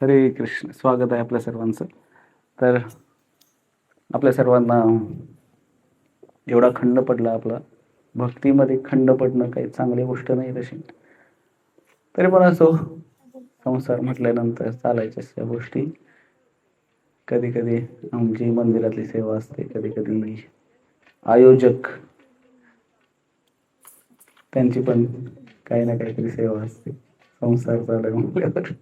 हरे कृष्ण. स्वागत आहे आपल्या सर्वांचं. तर आपल्या सर्वांना एवढा खंड पडला, आपला भक्तीमध्ये खंड पडणं काही चांगली गोष्ट नाही तशी. तरी पण असो, संसार म्हटल्यानंतर चालायच्याच त्या गोष्टी. कधी कधी आमची मंदिरातली सेवा असते, कधी कधी आयोजक त्यांची पण काही ना काहीतरी सेवा असते संसार चालू म्हटल्यावर.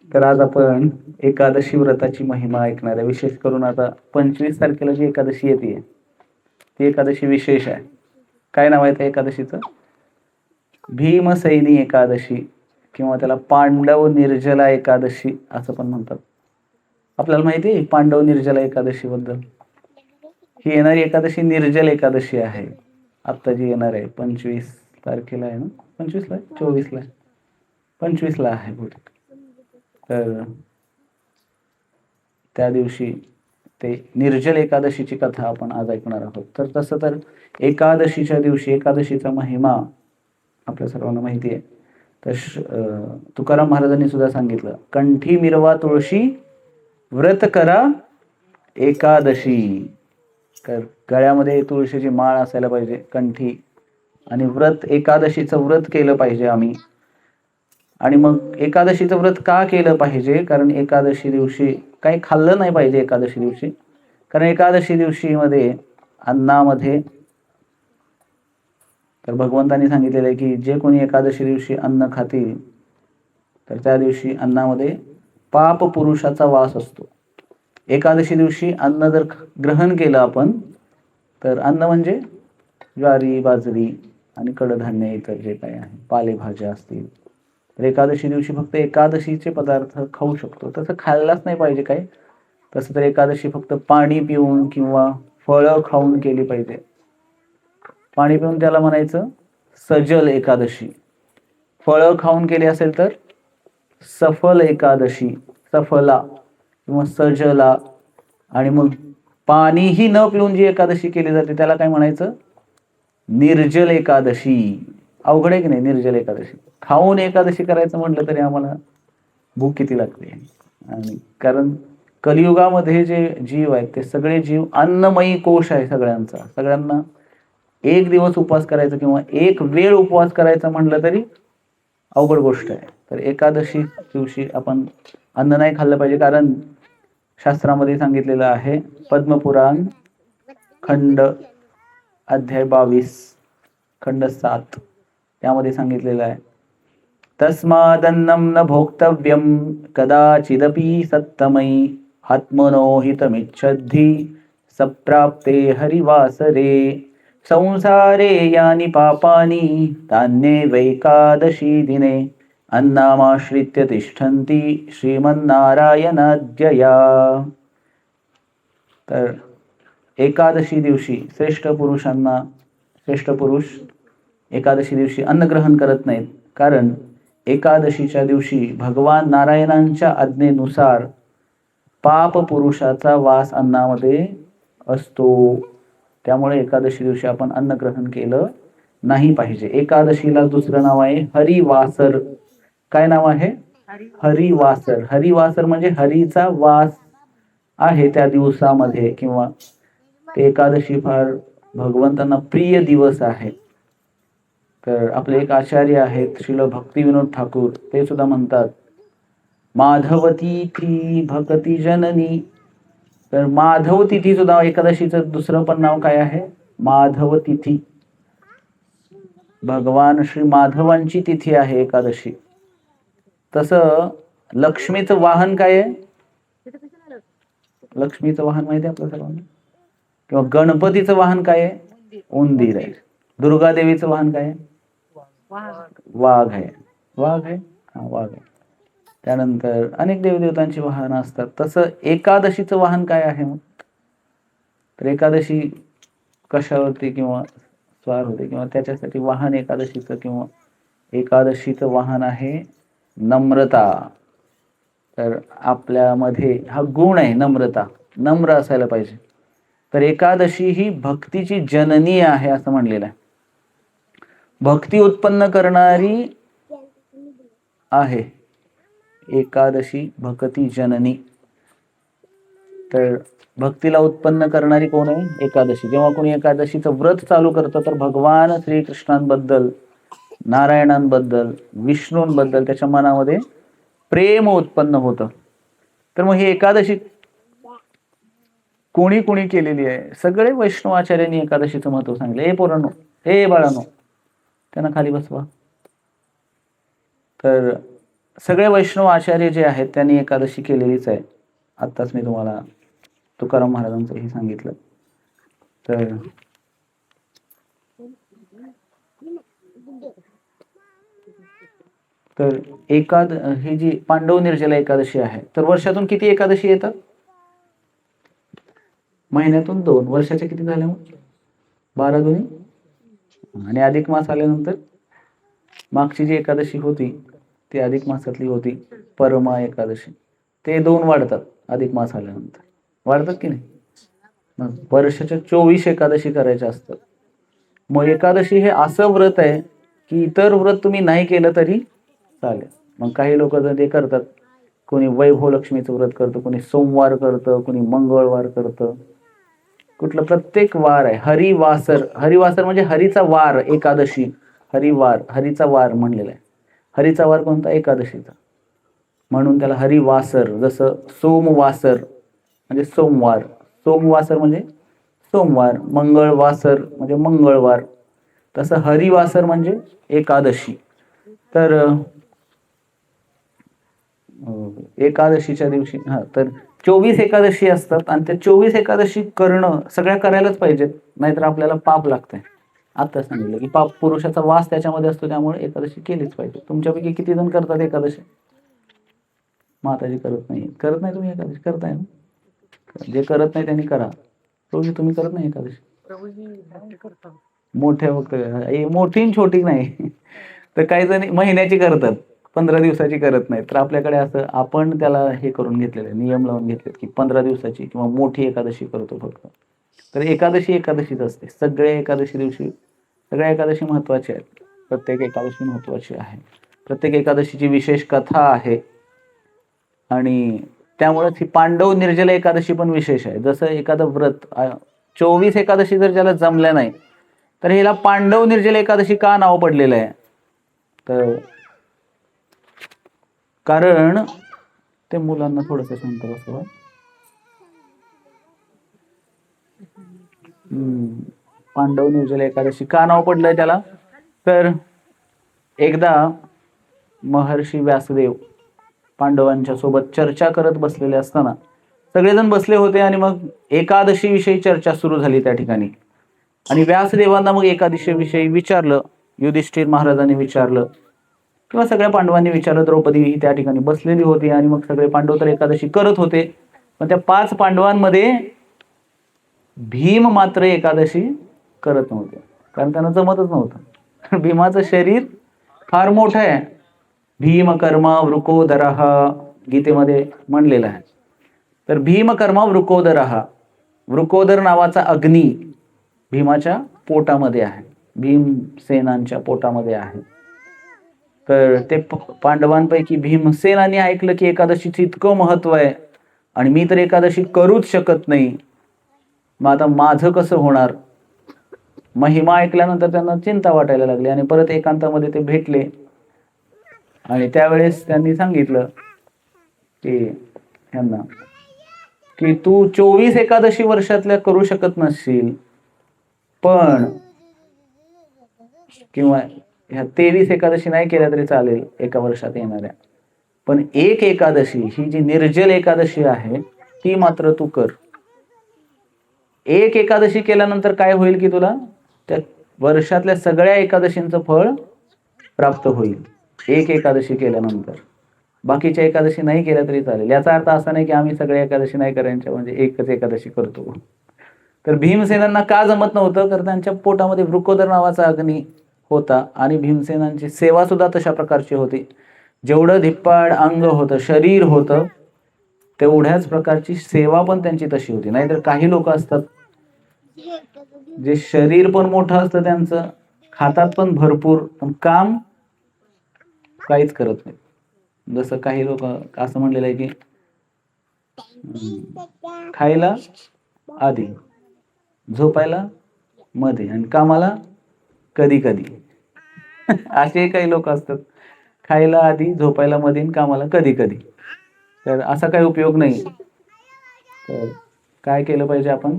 तर आज आपण एकादशी व्रताची महिमा ऐकणार आहे. विशेष करून आता 25 तारखेला जी एकादशी येते ती एकादशी विशेष आहे. काय नाव आहे त्या एकादशीचं? भीमसैनी एकादशी किंवा त्याला पांडव निर्जला एकादशी असं पण म्हणतात. आपल्याला माहिती आहे पांडव निर्जला एकादशी बद्दल? ही येणारी एकादशी निर्जल एकादशी आहे. आत्ता जी येणार आहे 25 तारखेला आहे ना? 25 ला 24 ला 25 ला आहे बहुतेक. तर त्या दिवशी ते निर्जल एकादशीची कथा आपण आज ऐकणार आहोत. तर तसं तर एकादशीच्या दिवशी एकादशीचा महिमा आपल्या सर्वांना माहिती आहे. तर तुकाराम महाराजांनी सुद्धा सांगितलं, कंठी मिरवा तुळशी व्रत करा एकादशी. तर गळ्यामध्ये तुळशीची माळ असायला पाहिजे, कंठी, आणि व्रत एकादशीचं व्रत केलं पाहिजे आम्ही. आणि मग एकादशीचं व्रत का केलं पाहिजे? कारण एकादशी दिवशी काही खाल्लं नाही पाहिजे एकादशी दिवशी. कारण एकादशी दिवशी मध्ये अन्नामध्ये, तर भगवंतांनी सांगितलेलं आहे की जे कोणी एकादशी दिवशी अन्न खातील तर त्या दिवशी अन्नामध्ये पाप पुरुषाचा वास असतो. एकादशी दिवशी अन्न जर ग्रहण केलं आपण, तर अन्न म्हणजे ज्वारी, बाजरी आणि कडधान्य, इतर जे काही आहे, पालेभाज्या असतील, तर एकादशी दिवशी फक्त एकादशीचे पदार्थ खाऊ शकतो. तसं खायलाच नाही पाहिजे काय. तसं तर एकादशी फक्त पाणी पिऊन किंवा फळं खाऊन केली पाहिजे. पाणी पिऊन त्याला म्हणायचं सजल एकादशी. फळं खाऊन केली असेल तर सफल एकादशी, सफला किंवा सजला. आणि मग पाणीही न पिऊन जी एकादशी केली जाते त्याला काय म्हणायचं? निर्जल एकादशी. अवघड आहे की नाही निर्जल एकादशी? खाऊन एकादशी करायचं म्हटलं तरी आम्हाला भूक किती लागते. आणि कारण कलियुगामध्ये जे जीव आहेत ते सगळे जीव अन्नमयी कोश आहे सगळ्यांचा. सगळ्यांना एक दिवस उपवास करायचा किंवा एक वेळ उपवास करायचा म्हटलं तरी अवघड गोष्ट आहे. तर एकादशी दिवशी आपण अन्न नाही खाल्लं पाहिजे. कारण शास्त्रामध्ये सांगितलेलं आहे, पद्मपुराण खंड अध्याय 22 खंड 7 त्यामध्ये सांगितलेलं आहे, तस्मादन्नं न भोक्तव्यं कदाचिदपि सत्तमयी आत्मनो हितमिच्छद्धि सप्राप्ते हरिवासरे संसारे यानि पापानि तान्येवैकादशी दिने अन्नामाश्रित्य तिष्ठन्ति श्रीमन्नारायणाद्यया. तर एकादशी दिवशी श्रेष्ठ पुरुष एकादशी दिवशी अन्न ग्रहण करत नाहीत. कारण एकादशीच्या दिवशी भगवान नारायणांच्या आज्ञेनुसार पाप पुरुषाचा वास अन्नामध्ये असतो. त्यामुळे एकादशी दिवशी आपण अन्न ग्रहण केलं नाही पाहिजे. एकादशीला दुसरं नाव आहे हरिवासर. काय नाव आहे? हरिवासर. हरिवासर म्हणजे हरीचा वास आहे त्या दिवसामध्ये, किंवा ते एकादशी फार भगवंतांना प्रिय दिवस आहे. तर आपले एक आचार्य आहेत श्रील भक्तिविनोद ठाकूर, ते सुद्धा म्हणतात, माधवती थी भक्ती जननी. तर माधव तिथी सुद्धा एकादशीचं दुसरं पण नाव काय आहे? माधव तिथी. भगवान श्री माधवांची तिथी आहे एकादशी. तसं लक्ष्मीचं वाहन काय आहे? लक्ष्मीचं वाहन माहिती आहे आपल्या सर्वांना? किंवा गणपतीचं वाहन काय आहे? उंदीर आहे. दुर्गादेवीचं वाहन काय आहे? वाघ आहे. वाघ आहे, हा वाघ आहे. त्यानंतर अनेक देवदेवतांची वाहनं असतात. तसं एकादशीचं वाहन काय आहे मग? तर एकादशी कशावरती किंवा स्वार होते किंवा त्याच्यासाठी वाहन एकादशीचं किंवा एकादशीचं वाहन आहे नम्रता. तर आपल्यामध्ये हा गुण आहे नम्रता, नम्र असायला पाहिजे. तर एकादशी ही भक्तीची जननी आहे असं म्हणलेलं आहे. भक्ती उत्पन्न करणारी आहे एकादशी भक्ती जननी. तर भक्तीला उत्पन्न करणारी कोण आहे? एकादशी. जेव्हा कोणी एकादशीचं व्रत चालू करतं तर भगवान श्रीकृष्णांबद्दल, नारायणांबद्दल, विष्णूंबद्दल त्याच्या मनामध्ये प्रेम उत्पन्न होतं. तर मग ही एकादशी कोणी कोणी केलेली आहे? सगळे वैष्णव आचार्यांनी एकादशीचं महत्व सांगितलं. हे पोरांनो, हे बाळांनो, त्यांना खाली बसवा. तर सगळे वैष्णव आचार्य जे आहेत त्यांनी एकादशी केलेलीच आहे. आत्ताच मी तुम्हाला तुकाराम महाराजांचं हे सांगितलं. तर ही जी पांडव निर्जला एकादशी आहे, तर वर्षातून किती एकादशी येतात? महिन्यातून 2. वर्षाच्या किती झाल्या मग? 12 दुनी. आणि अधिक मास आल्यानंतर मागची जी एकादशी होती ती अधिक मासातली होती परमा एकादशी. ते 2 वाढतात अधिक मास आल्यानंतर. वाढतात की नाही? वर्षाच्या 24 एकादशी करायच्या असतात. मग एकादशी हे असं व्रत आहे की इतर व्रत तुम्ही नाही केलं तरी चालेल. मग काही लोक ते करतात, कोणी वैभवलक्ष्मीचं व्रत करतं, कोणी सोमवार करतं, कोणी मंगळवार करतं. कुठलं प्रत्येक वार आहे. हरिवासर. हरिवासर म्हणजे हरीचा वार. एकादशी हरिवार, हरीचा वार म्हणलेला आहे. हरीचा वार कोणता? एकादशीचा. म्हणून त्याला हरिवासर. जसं सोमवासर म्हणजे सोमवार, सोमवासर म्हणजे सोमवार, मंगळवासर म्हणजे मंगळवार, तसं हरिवासर म्हणजे एकादशी. तर एकादशीच्या दिवशी तर 24 एकादशी असतात आणि त्या 24 एकादशी करणं सगळ्या करायलाच पाहिजेत, नाहीतर आपल्याला पाप लागतंय. आता सांगितलं की पाप पुरुषाचा वास त्याच्यामध्ये असतो, त्यामुळे एकादशी केलीच पाहिजे. तुमच्यापैकी किती जण करतात एकादशी? माताजी करत नाही. करत नाही तुम्ही एकादशी? करताय ना? जे करत नाही त्यांनी करा. तुम्ही करत नाही एकादशी? मोठ्या फक्त मोठी छोटी नाही. तर काही जण महिन्याची करतात, 15 दिवसाची करत नाही. तर आपल्याकडे असं आपण त्याला हे करून घेतलेलं आहे, नियम लावून घेतलेत की 15 दिवसाची किंवा मोठी एकादशी करतो फक्त. तर एकादशी एकादशीच असते. सगळ्या एकादशी दिवशी सगळ्या एकादशी महत्वाच्या आहेत. प्रत्येक एकादशी महत्वाची आहे. प्रत्येक एकादशीची विशेष कथा आहे आणि त्यामुळेच ही पांडव निर्जला एकादशी पण विशेष आहे. जसं एखादं व्रत 24 एकादशी जर ज्याला जमल्या नाही तर हिला पांडव निर्जला एकादशी का नाव पडलेलं आहे? तर कारण ते मुलांना थोडस शांत बसवा. पांडव निर्जला एकादशी का नाव पडलंय त्याला? तर एकदा महर्षी व्यासदेव पांडवांच्या सोबत चर्चा करत बसलेले असताना सगळेजण बसले होते आणि मग एकादशी विषयी चर्चा सुरू झाली त्या ठिकाणी. आणि व्यासदेवांना मग एकादशी विषयी विचारलं. युधिष्ठिर महाराजांनी विचारलं किंवा सगळ्या पांडवांनी विचारलं. द्रौपदी ही त्या ठिकाणी बसलेली होती आणि मग सगळे पांडव तर एकादशी करत होते. पण त्या 5 पांडवांमध्ये भीम मात्र एकादशी करत नव्हते, कारण त्यांना जमतच नव्हतं. भीमाचं शरीर फार मोठं आहे. भीमकर्मा वृकोदरः गीतेमध्ये म्हणलेलं आहे. तर भीमकर्मा वृकोदरः, वृकोदर नावाचा अग्नी भीमाच्या पोटामध्ये आहे, भीमसेनांच्या पोटामध्ये आहे. तर ते पांडवांपैकी भीमसेनाने ऐकलं की एकादशीचं इतकं महत्व आहे आणि मी तर एकादशी करूच शकत नाही, मग आता माझं कसं होणार? महिमा ऐकल्यानंतर त्यांना चिंता वाटायला लागली आणि परत एकांतामध्ये ते भेटले आणि त्यावेळेस त्यांनी सांगितलं की यांना की तू 24 एकादशी वर्षातल्या करू शकत नसशील, पण किंवा ह्या 23 एकादशी नाही केल्या तरी चालेल एका वर्षात येणाऱ्या, पण एक एकादशी ही जी निर्जल एकादशी आहे ती मात्र तू कर. एक एकादशी केल्यानंतर काय होईल की तुला त्या वर्षातल्या सगळ्या एकादशींचं फळ प्राप्त होईल. एक एकादशी केल्यानंतर. बाकीच्या एकादशी नाही केल्या तरी चालेल. याचा अर्थ असा नाही की आम्ही सगळ्या एकादशी नाही करायच्या म्हणजे एकच एकादशी करतो. तर भीमसेनांना का जमत नव्हतं? तर त्यांच्या पोटामध्ये वृकोदर नावाचा अग्नी होता आणि भीमसेनांची सेवा सुद्धा तशा प्रकारची होती. जेवढं धिप्पाड अंग होतं, शरीर होतं, तेवढ्याच प्रकारची सेवा पण त्यांची तशी होती. नाहीतर काही लोक असतात जे शरीर पण मोठं असतं त्यांचं, खातात पण भरपूर, पण काम काहीच करत नाही. जसं काही लोक असं म्हणलेलं आहे की खायला आधी, झोपायला मध्ये आणि कामाला कधी कधी. असे काही लोक असतात, खायला आधी, झोपायला मध्ये आणि कामाला कधी कधी. तर असा काही उपयोग नाही. तर काय केलं पाहिजे आपण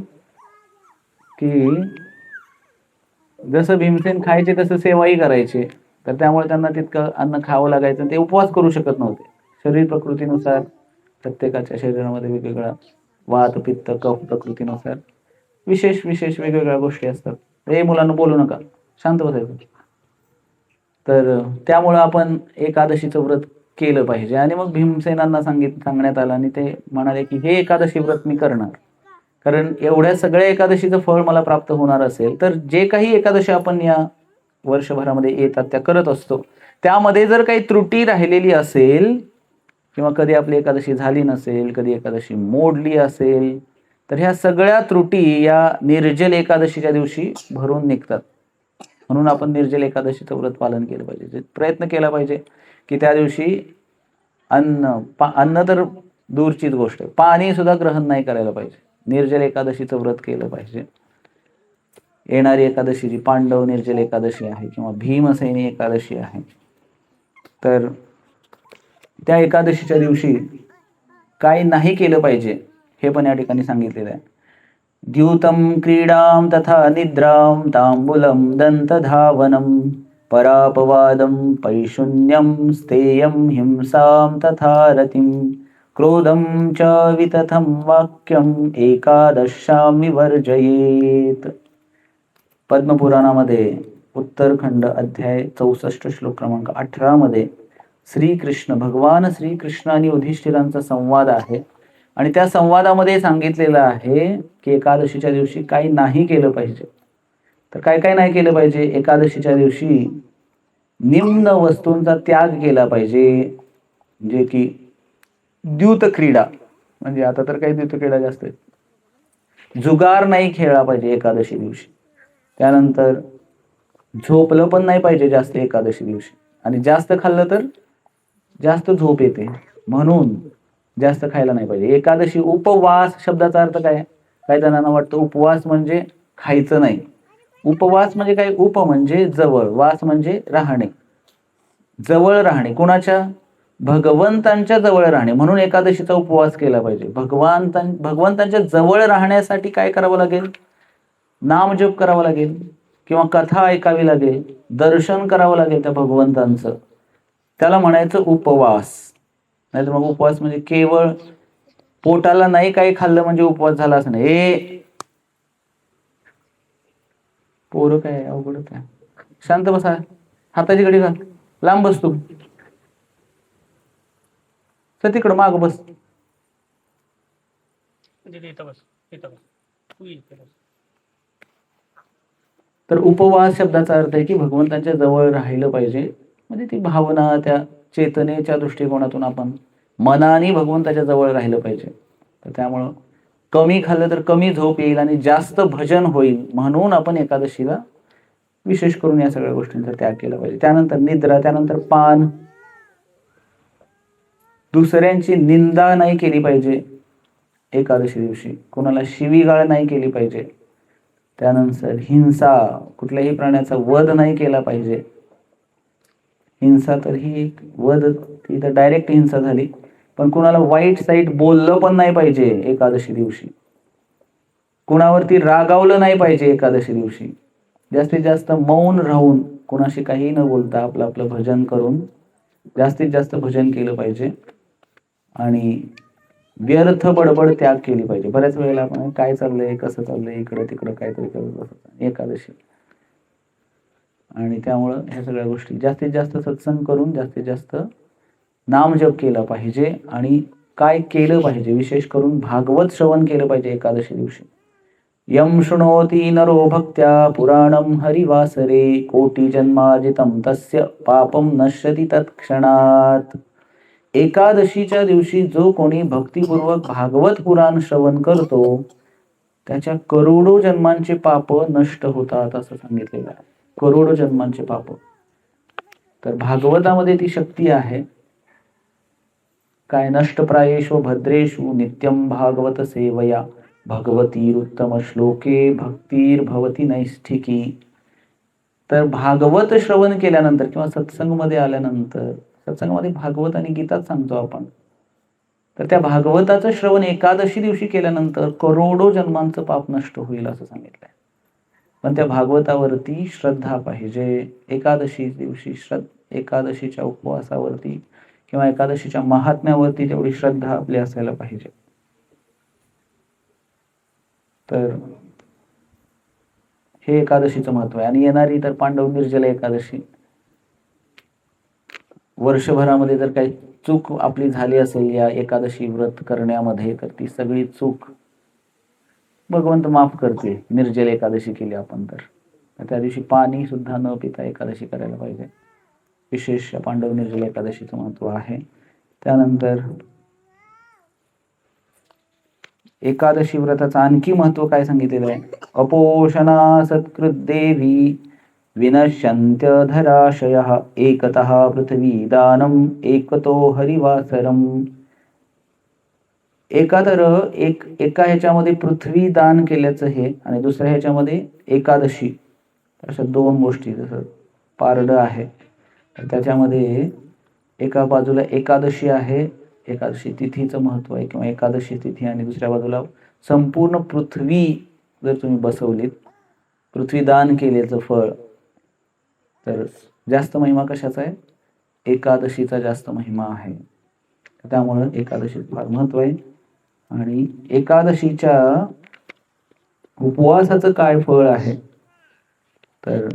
की जसं भीमसेन खायचे तसं सेवाही करायचे. तर त्यामुळे त्यांना तितकं अन्न खावं लागायचं. ते उपवास करू शकत नव्हते. शरीर प्रकृतीनुसार प्रत्येकाच्या शरीरामध्ये वेगवेगळा वात, पित्त, कफ प्रकृतीनुसार विशेष विशेष वेगवेगळ्या गोष्टी असतात. हे मुलांना बोलू नका, शांत बसायचं. तर त्यामुळं आपण एकादशीचं व्रत केलं पाहिजे. आणि मग भीमसेनांना सांगण्यात आलं आणि ते म्हणाले की हे एकादशी व्रत मी करणार, कारण एवढ्या सगळ्या एकादशीचं फळ मला प्राप्त होणार असेल तर जे काही एकादशी आपण या वर्षभरामध्ये येतात त्या करत असतो, त्यामध्ये जर काही त्रुटी राहिलेली असेल किंवा कधी आपली एकादशी झाली नसेल, कधी एकादशी मोडली असेल, तर ह्या सगळ्या त्रुटी या निर्जल एकादशीच्या दिवशी भरून निघतात. म्हणून आपण निर्जल एकादशीचं व्रत पालन केलं पाहिजे. प्रयत्न केला पाहिजे की त्या दिवशी अन्न तर दूरचीच गोष्ट आहे, पाणी सुद्धा ग्रहण नाही करायला पाहिजे. निर्जल एकादशीचं व्रत केलं पाहिजे. येणारी एकादशी जी पांडव निर्जल एकादशी आहे किंवा भीमसेनी एकादशी आहे, तर त्या एकादशीच्या दिवशी काय नाही केलं पाहिजे हे पण या ठिकाणी सांगितलेलं आहे. द्यूतं क्रीडां तथा निद्रां तांबूलं दंतधावनं परापवादं पैशून्यं स्थेयं हिंसां तथा रतिं क्रोधं च वितथं वाक्यं एकादशां विवर्जयेत. पद्मपुराणामध्ये उत्तरखंड अध्याय 64 श्लोक क्रमांक 18 मध्ये भगवान श्रीकृष्ण आणि युधिष्ठिरांचा संवाद आहे. आणि त्या संवादामध्ये सांगितलेलं आहे की एकादशीच्या दिवशी काही नाही केलं पाहिजे. तर काय काय नाही केलं पाहिजे? एकादशीच्या दिवशी निम्न वस्तूंचा त्याग केला पाहिजे, जे की द्यूत क्रीडा, म्हणजे आता तर काही द्यूत क्रीडा जास्त आहेत. जुगार नाही खेळला पाहिजे एकादशी दिवशी. त्यानंतर झोपलं पण नाही पाहिजे जास्त एकादशी दिवशी, आणि जास्त खाल्लं तर जास्त झोप येते, म्हणून जास्त खायला नाही पाहिजे. एकादशी उपवास शब्दाचा अर्थ काय? काही जणांना वाटतं उपवास म्हणजे खायचं नाही. उपवास म्हणजे काय? उप म्हणजे जवळ, वास म्हणजे राहणे, जवळ राहणे. कुणाच्या? भगवंतांच्या जवळ राहणे. म्हणून एकादशीचा उपवास केला पाहिजे. भगवंतांच्या जवळ राहण्यासाठी काय करावं लागेल? नामजप करावा लागेल किंवा कथा ऐकावी लागेल, दर्शन करावं लागेल त्या भगवंतांचं. त्याला म्हणायचं उपवास. नाही तर मग उपवास म्हणजे केवळ पोटाला नाही काही खाल्लं म्हणजे उपवास झाला असं नाही. हे पोरं काय अवघड काय? शांत बसा, हाताची घडी घाल, लांब बस तू, तर तिकडं माग बस. तर उपवास शब्दाचा अर्थ आहे की भगवंतांच्या जवळ राहिलं पाहिजे. म्हणजे ती भावना, त्या चेतनेच्या दृष्टिकोनातून आपण मनाने भगवंताच्या जवळ राहिलं पाहिजे. तर त्यामुळं कमी खाल्लं तर कमी झोप येईल आणि जास्त भजन होईल, म्हणून आपण एकादशीला विशेष करून या सगळ्या गोष्टींचा त्याग केला पाहिजे. त्यानंतर निद्रा, त्यानंतर पान, दुसऱ्यांची निंदा नाही केली पाहिजे एकादशी दिवशी, कोणाला शिवीगाळ नाही केली पाहिजे. त्यानंतर हिंसा, कुठल्याही प्राण्याचा वध नाही केला पाहिजे. हिंसा तर ही एक वध, ती तर डायरेक्ट हिंसा झाली. पण कुणाला वाईट साईट बोललं पण नाही पाहिजे एकादशी दिवशी. कुणावरती रागावलं नाही पाहिजे एकादशी दिवशी. जास्तीत जास्त मौन राहून, कुणाशी काही न बोलता आपलं आपलं भजन करून जास्तीत जास्त भजन केलं पाहिजे. आणि व्यर्थ बडबड त्याग केली पाहिजे. बऱ्याच वेळेला आपण काय चाललंय, कसं चाललंय, इकडं तिकडं काहीतरी करत बसत एकादशी. आणि त्यामुळं ह्या सगळ्या गोष्टी जास्तीत जास्त सत्संग करून जास्तीत जास्त नामजप केला पाहिजे. आणि काय केलं पाहिजे? विशेष करून भागवत श्रवण केलं पाहिजे एकादशी दिवशी. यम शृणोति नरो भक्त्या पुराणं हरिवासरे कोटी जन्माजितं तस्य पापं नश्यति तत्क्षणात. एकादशीच्या दिवशी जो कोणी भक्तिपूर्वक भागवत पुराण श्रवण करतो त्याच्या करोडो जन्मांचे पाप नष्ट होतात असं सांगितलेलं आहे. करोडो जन्मांचे पाप. तर भागवतामध्ये ती शक्ती आहे. काय नष्टप्रायेषु भद्रेषु नित्यं भागवत सेवया भगवतीरुत्तम श्लोके भक्तिर्भवती नैष्ठिकी. तर भागवत श्रवण केल्यानंतर किंवा सत्संगमध्ये आल्यानंतर, सत्संगमध्ये भागवत आणि गीताच सांगतो आपण, तर त्या भागवताचं श्रवण एकादशी दिवशी केल्यानंतर करोडो जन्मांचं पाप नष्ट होईल असं सांगितलंय. पण त्या भागवतावरती श्रद्धा पाहिजे. एकादशी दिवशी एकादशीच्या उपवासावरती किंवा एकादशीच्या महात्म्यावरती तेवढी श्रद्धा आपली असायला पाहिजे. तर हे एकादशीचं महत्व आहे. आणि येणारी तर पांडव निर्जला एकादशी, वर्षभरामध्ये जर काही चूक आपली झाली असेल या एकादशी व्रत करण्यामध्ये, तर ती सगळी चूक भगवंत माफ करते. निर्जल एकादशी केली आपण तर त्या दिवशी पाणी सुद्धा न पिता एकादशी करायला पाहिजे. विशेष पांडव निर्जल एकादशीचं महत्व आहे. त्यानंतर एकादशी व्रताचं आणखी महत्व काय सांगितलेलं आहे? अपोषणा सत्कृत देवी विनश्यन्त्यधराशयः एकतः पृथ्वी दानम एकतो हरिवासरम. एका ह्याच्यामध्ये पृथ्वी दान केल्याचं हे आणि दुसऱ्या ह्याच्यामध्ये एकादशी, अशा दोन गोष्टी. जसं पारड आहे तर त्याच्यामध्ये एका बाजूला एकादशी आहे, एकादशी तिथीचं महत्व आहे किंवा एकादशी तिथी, आणि दुसऱ्या बाजूला संपूर्ण पृथ्वी जर तुम्ही बसवलीत, पृथ्वी दान केल्याचं फळ, तर जास्त महिमा कशाचा आहे? एकादशीचा जास्त महिमा आहे. त्यामुळं एकादशीचं फार महत्व आहे. आणि एकादशीच्या उपवासाचं काय फळ आहे तर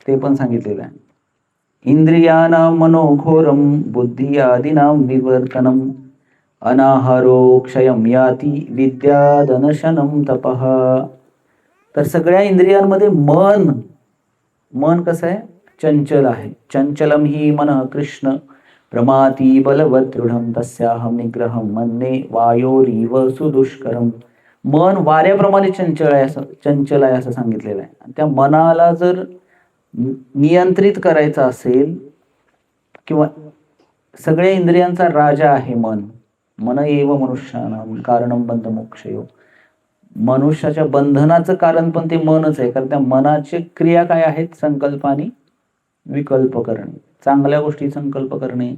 ते पण सांगितलेलं आहे. इंद्रियाणां मनोघोरम बुद्धी आदीनां विवर्तनम अनाहारो क्षयम याती विद्यादनशनम तपः. तर सगळ्या इंद्रियांमध्ये मन कसं आहे? चंचल आहे. चंचलम ही मन कृष्ण प्रमाती बलवत दृढम तस्याहम निग्रहम मन्ये वायोरीव सुदुष्करम. मन वाऱ्याप्रमाणे चंचल आहे असं सांगितलेलं आहे. आणि त्या मनाला जर नियंत्रित करायचं असेल, किंवा सगळ्या इंद्रियांचा राजा आहे मन एव मनुष्यानां कारणं बंध मोक्षयो. मनुष्याच्या बंधनाचं कारण पण ते मनच आहे. कारण त्या मनाची क्रिया काय आहेत? संकल्प आणि विकल्प करणे. चांगल्या गोष्टी संकल्प करणे,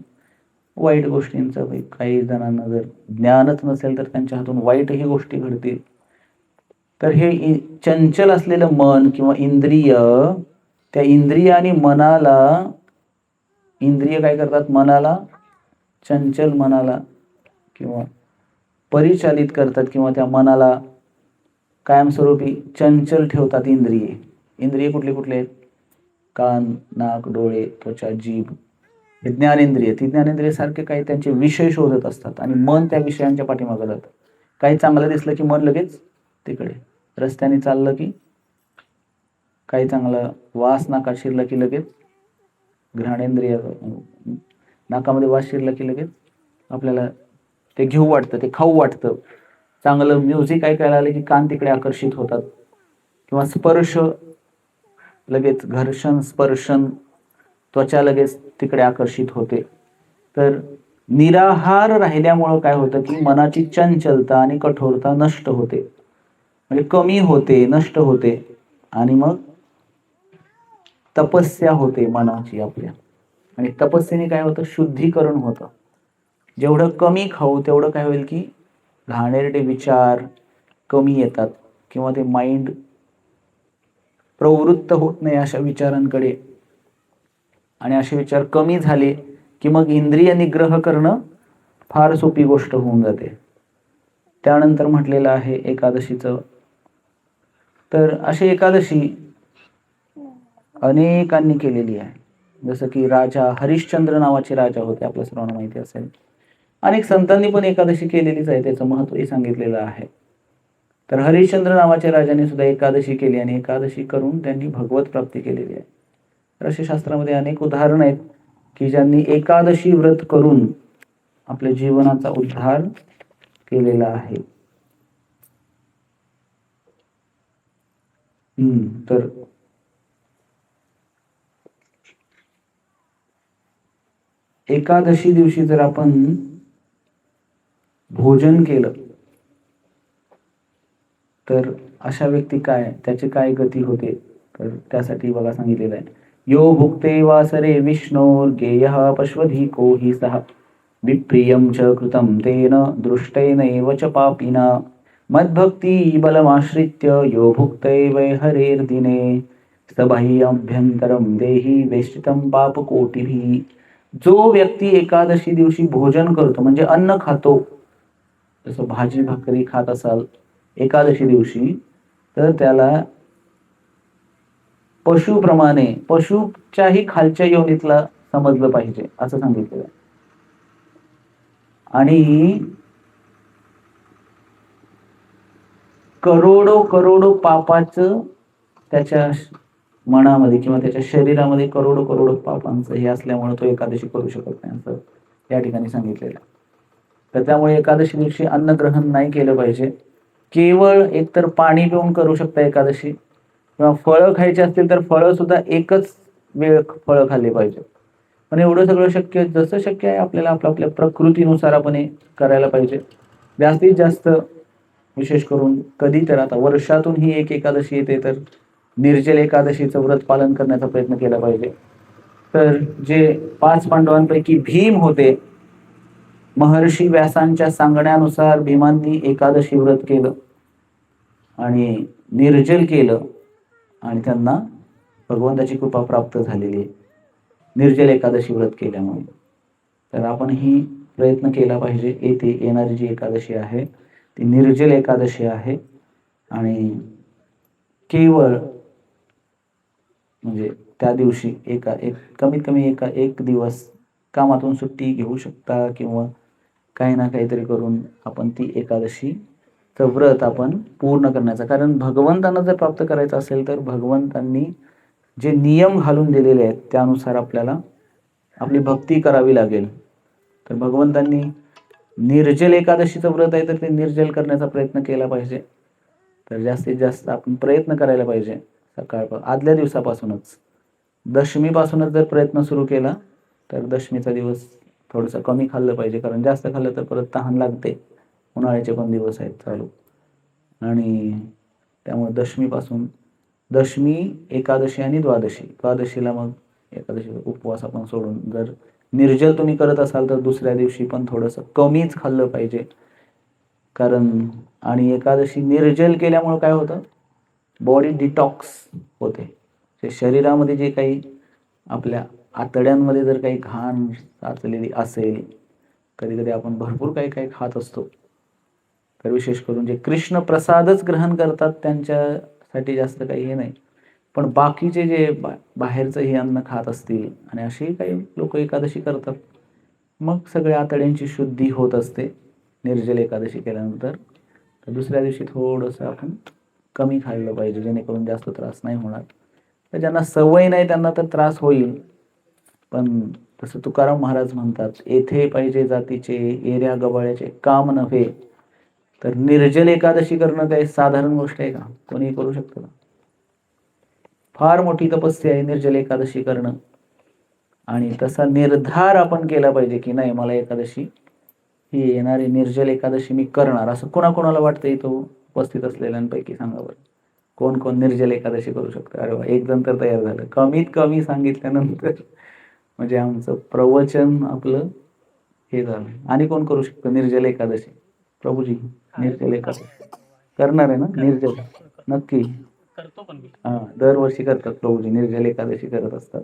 वाईट गोष्टींचं, काही जणांना जर ज्ञानच नसेल तर त्यांच्या हातून वाईटही गोष्टी घडतील. तर हे चंचल असलेलं मन किंवा इंद्रिय, त्या इंद्रिय आणि मनाला, इंद्रिय काय करतात? मनाला, चंचल मनाला किंवा परिचालित करतात किंवा त्या मनाला कायमस्वरूपी चंचल ठेवतात. इंद्रिय कुठले कुठले आहेत? कान, नाक, डोळे, त्वचा, जीभ, हे ज्ञानेंद्रिय. ती ज्ञानेंद्रिय सारखे काही त्यांचे विषय शोधत असतात आणि मन त्या विषयांच्या पाठीमागे जातं. काही चांगलं दिसलं की मन लगेच तिकडे, रस्त्याने चाललं की काही चांगलं वास नाकात शिरला की लगेच घ्राणेंद्रिय, नाकामध्ये वास शिरला की लगेच आपल्याला ते घेऊ वाटतं, ते खाऊ वाटतं. चांगलं म्युझिक ऐकायला आलं की कान तिकडे आकर्षित होतात. किंवा स्पर्श, लगेच घर्षण, स्पर्शन, त्वचा लगेच तिकडे आकर्षित होते. तर निराहार राहिल्यामुळं काय होतं की मनाची चंचलता आणि कठोरता नष्ट होते, म्हणजे कमी होते, नष्ट होते. आणि मग तपस्या होते मनाची आपल्या, आणि तपस्येने काय होतं? शुद्धीकरण होतं. जेवढं कमी खाऊ तेवढं काय होईल की घाणेरडे विचार कमी येतात किंवा ते माइंड प्रवृत्त होत नाही अशा विचारांकडे. आणि असे विचार कमी झाले की मग इंद्रिय निग्रह करणं फार सोपी गोष्ट होऊन जाते. त्यानंतर म्हटलेलं आहे एकादशीचं. तर अशी एकादशी अनेकांनी केलेली आहे. जसं की राजा हरिश्चंद्र नावाचे राजा होते, आपल्या सर्वांना माहिती असेल. अनेक संतांनी पण एकादशी केलेलीच आहे, त्याचं महत्वही सांगितलेलं आहे. तर हरिश्चंद्र नावाच्या राजाने सुद्धा एकादशी केली आणि एकादशी करून त्यांनी भगवत प्राप्ती केलेली आहे. तर अशा शास्त्रामध्ये अनेक उदाहरण आहेत की ज्यांनी एकादशी व्रत करून आपल्या जीवनाचा उद्धार केलेला आहे. तर एकादशी दिवशी जर आपण भोजन केलं तर अशा व्यक्ती काय, त्याची काय गती होते, तर त्यासाठी बघा सांगितलेलं आहे, यो भुक्ते वासरे विष्णोर गेयः पश्वधिको हि सः विप्रियं च कृतं तेन दृष्टेनैव च पापिना मद्भक्ती बलमाश्रित्य यो भुक्ते वै हरेर्दिने स बाह्याभ्यंतरं देही वेष्टितं पापकोटिभिः. जो व्यक्ती एकादशी दिवशी भोजन करतो म्हणजे अन्न खातो, जसं भाजी भाकरी खात असाल एकादशी दिवशी, तर त्याला पशुप्रमाणे, पशुच्याही खालच्या योनीतला समजलं पाहिजे असं सांगितलेलं आहे. आणि करोडो करोडो पापाचं त्याच्या मनामध्ये किंवा त्याच्या शरीरामध्ये करोडो करोडो पापांचं हे असल्यामुळे तो एकादशी करू शकत नाही असं या ठिकाणी सांगितलेलं आहे. तर त्यामुळे एकादशी दिवशी अन्न ग्रहण नाही केलं पाहिजे. केवळ एकतर पाणी पिऊन करू शकता एकादशी, किंवा फळं खायची असतील तर फळं सुद्धा एकच वेळ फळं खाल्ली पाहिजे. पण एवढं सगळं शक्य, जसं शक्य आहे आपल्याला आपल्या प्रकृतीनुसार आपण हे करायला पाहिजे. जास्तीत जास्त विशेष करून कधी तर आता वर्षातून ही एक एकादशी येते, तर निर्जल एकादशीचं व्रत पालन करण्याचा प्रयत्न केला पाहिजे. तर जे 5 पांडवांपैकी भीम होते, महर्षी व्यासांच्या सांगण्यानुसार भीमांनी एकादशी व्रत केलं आणि निर्जल केलं आणि त्यांना भगवंताची कृपा प्राप्त झालेली आहे निर्जल एकादशी व्रत केल्यामुळे. तर आपण ही प्रयत्न केला पाहिजे. येणारी जी एकादशी आहे ती निर्जल एकादशी आहे आणि केवळ म्हणजे त्या दिवशी कमीत कमी एक दिवस कामातून सुट्टी घेऊ शकता किंवा काही ना काहीतरी करून आपण ती एकादशीचं व्रत आपण पूर्ण करण्याचा, कारण भगवंतांना जर प्राप्त करायचं असेल तर भगवंतांनी जे नियम घालून दिलेले आहेत त्यानुसार आपल्याला आपली भक्ती करावी लागेल. तर भगवंतांनी निर्जल एकादशीचं व्रत आहे तर ते निर्जल करण्याचा प्रयत्न केला पाहिजे. तर जास्तीत जास्त आपण प्रयत्न करायला पाहिजे. आदल्या दिवसापासूनच, दशमीपासूनच जर प्रयत्न सुरू केला तर दशमीचा दिवस थोडंसं कमी खाल्लं पाहिजे, कारण जास्त खाल्लं तर परत तहान लागते. उन्हाळ्याचे पण दिवस आहेत चालू, आणि त्यामुळे दशमी, एकादशी आणि द्वादशीला मग एकादशीचा उपवास आपण सोडून जर निर्जल तुम्ही करत असाल तर दुसऱ्या दिवशी पण थोडंसं कमीच खाल्लं पाहिजे. कारण आणि एकादशी निर्जल केल्यामुळे काय होतं, बॉडी डिटॉक्स होते. शरीरामध्ये जे काही आपल्या आतड्यांमध्ये जर काही घाण साचलेली असेल, कधी कधी आपण भरपूर काही काही खात असतो, तर विशेष करून जे कृष्ण प्रसादच ग्रहण करतात त्यांच्यासाठी जास्त काही हे नाही. पण बाकीचे जे बाहेरचं हे अन्न खात असतील आणि असेही काही लोक एकादशी करतात, मग सगळ्या आतड्यांची शुद्धी होत असते निर्जल एकादशी केल्यानंतर. तर दुसऱ्या दिवशी थोडंसं आपण कमी खाल्लं पाहिजे जेणेकरून जास्त त्रास नाही होणार. तर ज्यांना सवय नाही त्यांना तर त्रास होईल, पण तसं तुकाराम महाराज म्हणतात, येथे पाहिजे जातीचे एऱ्या गबाळ्याचे काम नव्हे. तर निर्जल एकादशी करणं काही साधारण गोष्ट आहे का? कोणी करू शकतं का? फार मोठी तपस्या आहे निर्जल एकादशी करणं, आणि तसा निर्धार आपण केला पाहिजे की नाही, मला एकादशी ही येणारी निर्जल एकादशी मी करणार. असं कोणाकोणाला वाटतं इथं उपस्थित असलेल्यांपैकी सांगा बरं, कोण कोण निर्जल एकादशी करू शकतं? अरे वा, एक जण तर तयार झालं. कमीत कमी सांगितल्यानंतर म्हणजे आमचं प्रवचन आपलं हे झालं. आणि कोण करू शकतं निर्जल एकादशी? प्रभूजी, निर्जल एकादशी करणार आहे ना? निर्जल नक्की दरवर्षी करतात प्रभूजी, निर्जल एकादशी करत असतात.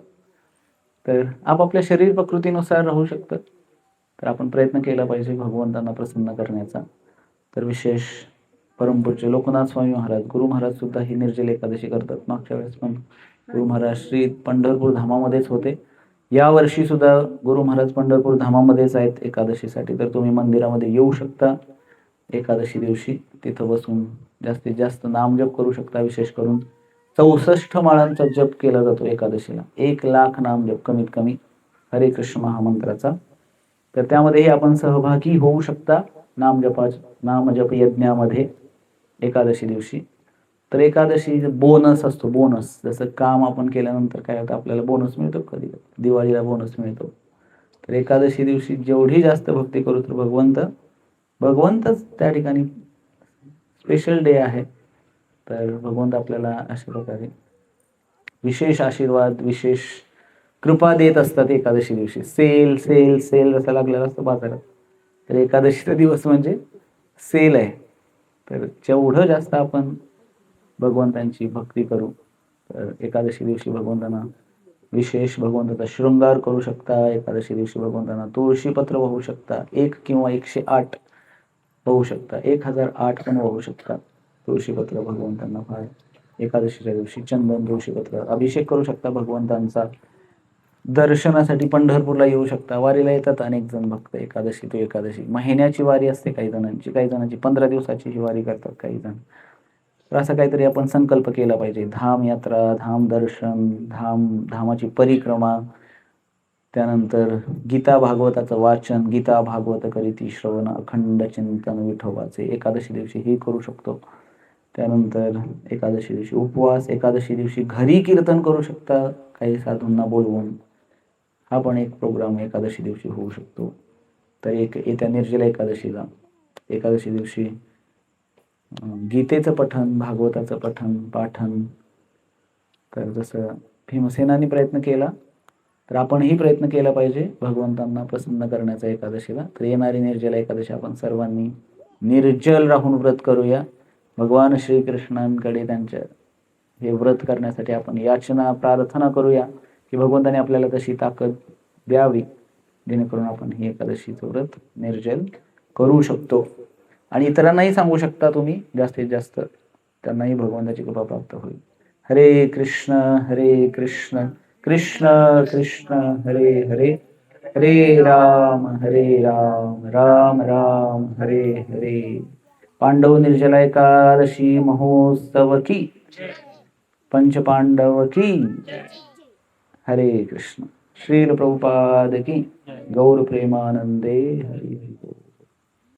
तर आपापल्या शरीर प्रकृतीनुसार राहू शकतं. तर आपण प्रयत्न केला पाहिजे भगवंतांना प्रसन्न करण्याचा. तर विशेष परमपूज्य लोकनाथ स्वामी महाराज, गुरु महाराज सुद्धा ही निर्जल एकादशी करतात. मागच्या वेळेस पण गुरु महाराज श्री पंढरपूर धामामध्येच होते. या वर्षी सुद्धा गुरु महाराज पंढरपूर धामामध्येच आहेत एकादशीसाठी. तर तुम्ही मंदिरामध्ये येऊ शकता एकादशी दिवशी, तिथं बसून जास्तीत जास्त नामजप करू शकता. विशेष करून 64 माळांचा जप केला जातो एकादशीला, 1,00,000 नामजप कमीत कमी हरे कृष्ण महामंत्राचा. तर त्यामध्येही आपण सहभागी होऊ शकता नामजप यज्ञामध्ये एकादशी दिवशी. तर एकादशी बोनस असतो, बोनस. जसं काम आपण केल्यानंतर काय होतं, आपल्याला बोनस मिळतो, कधी दिवाळीला बोनस मिळतो. तर एकादशी दिवशी जेवढी जास्त भक्ती करू तर भगवंत भगवंतच त्या ठिकाणी स्पेशल डे आहे. तर भगवंत आपल्याला अशा प्रकारे विशेष आशीर्वाद, विशेष कृपा देत असतात एकादशी दिवशी. सेल सेल सेल जसा लागलेला असतो बाजारात, तर एकादशीचा दिवस म्हणजे सेल आहे. तर जेवढं जास्त आपण भगवंतांची भक्ती करू, तर एकादशी दिवशी भगवंतांना विशेष भगवंताचा शृंगार करू शकता. एकादशी दिवशी भगवंतांना तुळशीपत्र वाहू शकता. 1 किंवा 108 वाहू शकता. 1008 पण वाहू शकता तुळशीपत्र भगवंतांना. फार एकादशीच्या दिवशी चंदन, तुळशीपत्र अभिषेक करू शकता भगवंतांचा. दर्शनासाठी पंढरपूरला येऊ शकता. वारीला येतात अनेक जण भक्त. एकादशी ते एकादशी महिन्याची वारी असते काही जणांची, काही जणांची 15 दिवसाची ही वारी करतात काही जण. तर असं काहीतरी आपण संकल्प केला पाहिजे. धाम यात्रा, धाम दर्शन, धामाची परिक्रमा, त्यानंतर गीता भागवताचं वाचन, गीता भागवत करीती श्रवण, अखंड चिंतन विठोबाचे एकादशी दिवशी हे करू शकतो. त्यानंतर एकादशी दिवशी उपवास, एकादशी दिवशी घरी कीर्तन करू शकता काही साधूंना बोलवून. हा पण एक प्रोग्राम एकादशी दिवशी होऊ शकतो. तर येत्या निर्जला एकादशीला, एकादशी दिवशी गीतेचं पठण, भागवताचं पठण, पाठन. तर जसं भीमसेनाने प्रयत्न केला, तर आपणही प्रयत्न केला पाहिजे भगवंतांना प्रसन्न करण्याचा एकादशीला. तर येणारी निर्जला एकादशी आपण सर्वांनी निर्जल राहून व्रत करूया. भगवान श्रीकृष्णांकडे त्यांच्या हे व्रत करण्यासाठी आपण याचना, प्रार्थना करूया की भगवंताने आपल्याला तशी ताकद द्यावी, जेणेकरून आपण ही एकादशीचं व्रत निर्जल करू शकतो. आणि इतरांनाही सांगू शकता तुम्ही जास्तीत जास्त, त्यांनाही भगवंताची कृपा प्राप्त होईल. हरे कृष्ण कृष्ण कृष्ण हरे हरे, हरे राम राम राम हरे हरे. पांडव निर्जला एकादशी महोत्सव की, पंचपांडव की. हरे कृष्ण. श्रील प्रभुपाद की. गौर प्रेमानंदे हरि.